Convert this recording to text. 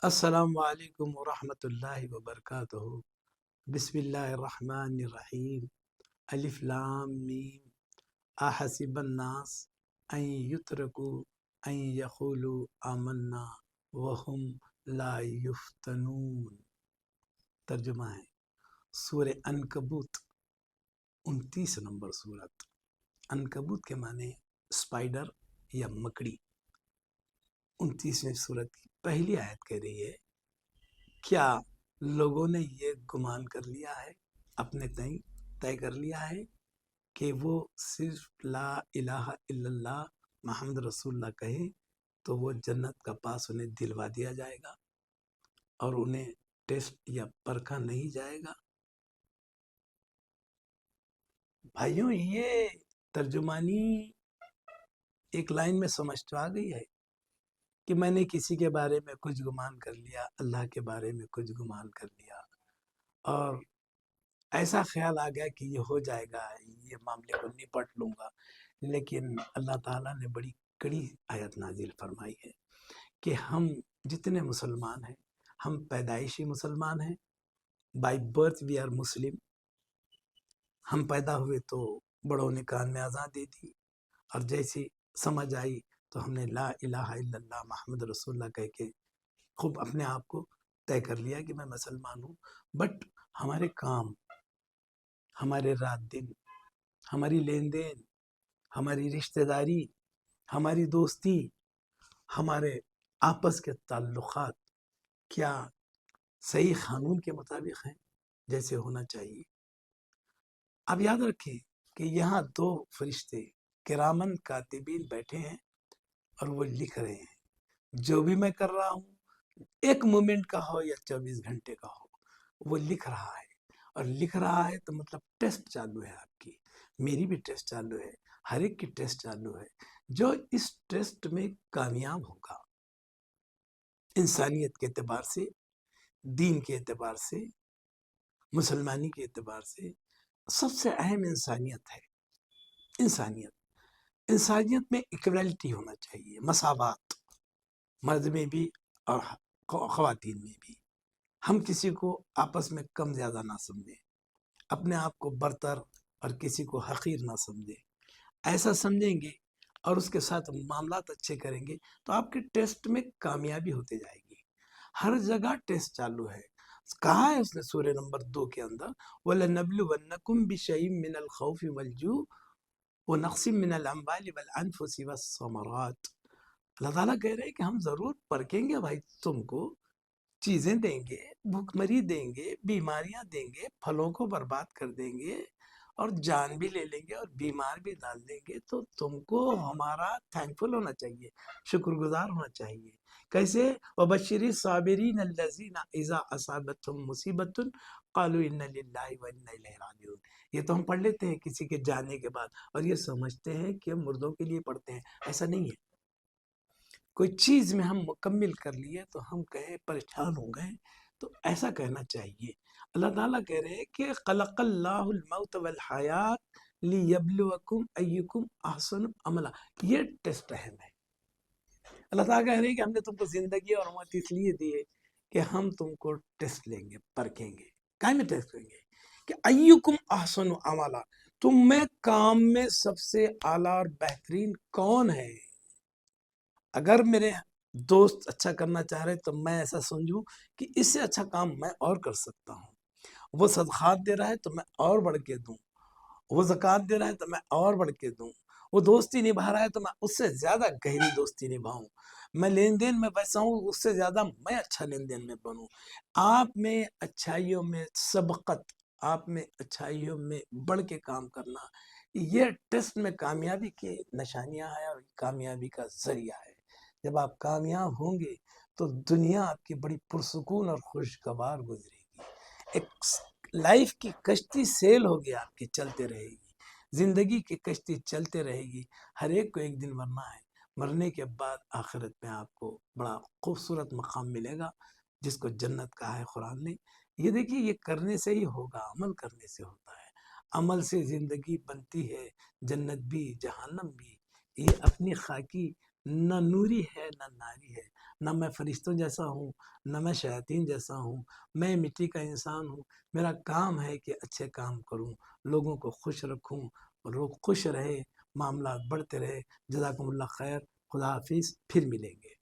السلام علیکم ورحمۃ اللہ وبرکاتہ۔ بسم اللہ الرحمن الرحیم۔ الف لام میم۔ احسب الناس ان یترکوا ان یقولوا آمنا وهم لا یفتنون۔ ترجمہ ہے سورہ عنکبوت 29 نمبر سورت۔ عنکبوت کے معنی اسپائڈر یا مکڑی۔ 29ویں سورت کی پہلی آیت کہہ رہی ہے کیا لوگوں نے یہ گمان کر لیا ہے، اپنے طے کر لیا ہے کہ وہ صرف لا الہ الا اللہ محمد رسول اللہ کہیں تو وہ جنت کا پاس انہیں دلوا دیا جائے گا اور انہیں ٹیسٹ یا پرکھا نہیں جائے گا۔ بھائیوں، یہ ترجمانی ایک لائن میں سمجھ تو آ گئی ہے کہ میں نے کسی کے بارے میں کچھ گمان کر لیا، اللہ کے بارے میں کچھ گمان کر لیا اور ایسا خیال آ گیا کہ یہ ہو جائے گا، یہ معاملے کو نپٹ لوں گا۔ لیکن اللہ تعالیٰ نے بڑی کڑی آیت نازل فرمائی ہے کہ ہم جتنے مسلمان ہیں، ہم پیدائشی مسلمان ہیں، by birth we are Muslim. ہم پیدا ہوئے تو بڑوں نے کان میں اذان دے دی اور جیسی سمجھ آئی تو ہم نے لا الہ الا اللہ محمد رسول اللہ کہہ کے خوب اپنے آپ کو طے کر لیا کہ میں مسلمان ہوں۔ بٹ ہمارے کام، ہمارے رات دن، ہماری لین دین، ہماری رشتہ داری، ہماری دوستی، ہمارے آپس کے تعلقات کیا صحیح قانون کے مطابق ہیں جیسے ہونا چاہیے؟ اب یاد رکھیں کہ یہاں دو فرشتے کرامن کاتبین بیٹھے ہیں اور وہ لکھ رہے ہیں جو بھی میں کر رہا ہوں، ایک مومنٹ کا ہو یا 24 گھنٹے کا ہو، وہ لکھ رہا ہے۔ اور لکھ رہا ہے تو مطلب ٹیسٹ چالو ہے، آپ کی، میری بھی ٹیسٹ چالو ہے، ہر ایک کی ٹیسٹ چالو ہے۔ جو اس ٹیسٹ میں کامیاب ہوگا، انسانیت کے اعتبار سے، دین کے اعتبار سے، مسلمانی کے اعتبار سے، سب سے اہم انسانیت ہے۔ انسانیت میں ایکویلٹی ہونا چاہیے، مساوات، مرد میں بھی اور خواتین میں بھی۔ ہم کسی کو آپس میں کم زیادہ نہ سمجھیں، اپنے آپ کو برتر اور کسی کو حقیر نہ سمجھیں۔ ایسا سمجھیں گے اور اس کے ساتھ معاملات اچھے کریں گے تو آپ کے ٹیسٹ میں کامیابی ہوتے جائے گی۔ ہر جگہ ٹیسٹ چالو ہے۔ کہا ہے اس نے سورہ نمبر 2 کے اندر وَلَنَبْلُوَنَّكُمْ بِشَيْءٍ مِّنَ الْخَوْفِ وَالْجُوعِ وَنَقْصٍ مِّنَ الْأَمْوَالِ وَالْأَنفُسِ وَالثَّمَرَاتِ۔ اللہ تعالیٰ کہہ رہے ہیں کہ ہم ضرور پرکھیں گے بھائی، تم کو چیزیں دیں گے، بھوک مری دیں گے، بیماریاں دیں گے، پھلوں کو برباد کر دیں گے اور جان بھی لے لیں گے اور بیمار بھی ڈال دیں گے، تو تم کو ہمارا تھینکفل ہونا چاہیے، شکر گزار ہونا چاہیے۔ کیسے؟ وَبَشِّرِ الصَّابِرِينَ الَّذِينَ إِذَا أَصَابَتْهُمْ مُصِيبَةٌ قَالُوا إِنَّ لِلَّهِ وَإِنَّا إِلَيْهِ رَاجِعُونَ۔ یہ تو ہم پڑھ لیتے ہیں کسی کے جانے کے بعد اور یہ سمجھتے ہیں کہ مردوں کے لیے پڑھتے ہیں، ایسا نہیں ہے۔ کوئی چیز میں ہم مکمل کر لیے تو ہم کہیں پریشان ہو گئے تو ایسا کہنا چاہیے۔ اللہ تعالیٰ کہہ رہے ہیں کہ خلق اللہ الموت والحیات لیبلوکم ایکم احسن عملا۔ یہ ٹیسٹ اہم ہے۔ اللہ تعالیٰ کہہ رہے ہیں کہ ہم نے تم کو زندگی اور موت اس لیے دی ہے کہ ہم تم کو ٹیسٹ لیں گے، پرکھیں گے۔ کائیں میں ٹیسٹ لیں گے کہ ایکم احسن عملا، تم میں کام میں سب سے اعلیٰ اور بہترین کون ہے۔ اگر میرے دوست اچھا کرنا چاہ رہے تو میں ایسا سمجھوں کہ اس سے اچھا کام میں اور کر سکتا ہوں۔ وہ صدقات دے رہا ہے تو میں اور بڑھ کے دوں، وہ زکوٰۃ دے رہا ہے تو میں اور بڑھ کے دوں، وہ دوستی نبھا رہا ہے تو میں اس سے زیادہ گہری دوستی نبھاؤں، میں لین دین میں ویسا ہوں اس سے زیادہ میں اچھا لین دین میں بنوں۔ آپ میں اچھائیوں میں سبقت، آپ میں اچھائیوں میں بڑھ کے کام کرنا، یہ ٹیسٹ میں کامیابی کی نشانیاں ہیں اور کامیابی کا ذریعہ ہے۔ جب آپ کامیاب ہوں گے تو دنیا آپ کی بڑی پرسکون اور خوشگوار گزرے گی۔ ایک لائف کی کشتی سیل ہوگی آپ کی، چلتے رہے گی، زندگی کی کشتی چلتے رہے گی۔ ہر ایک کو ایک دن مرنا ہے، مرنے کے بعد آخرت میں آپ کو بڑا خوبصورت مقام ملے گا جس کو جنت کہا ہے قرآن نے۔ یہ دیکھیے، یہ کرنے سے ہی ہوگا، عمل کرنے سے ہوتا ہے۔ عمل سے زندگی بنتی ہے، جنت بھی جہنم بھی۔ یہ اپنی خاکی نہ نوری ہے نہ ناری ہے، نہ میں فرشتوں جیسا ہوں، نہ میں شیاطین جیسا ہوں، میں مٹی کا انسان ہوں۔ میرا کام ہے کہ اچھے کام کروں، لوگوں کو خوش رکھوں، لوگ خوش رہے، معاملات بڑھتے رہے۔ جزاکم اللہ خیر، خدا حافظ، پھر ملیں گے۔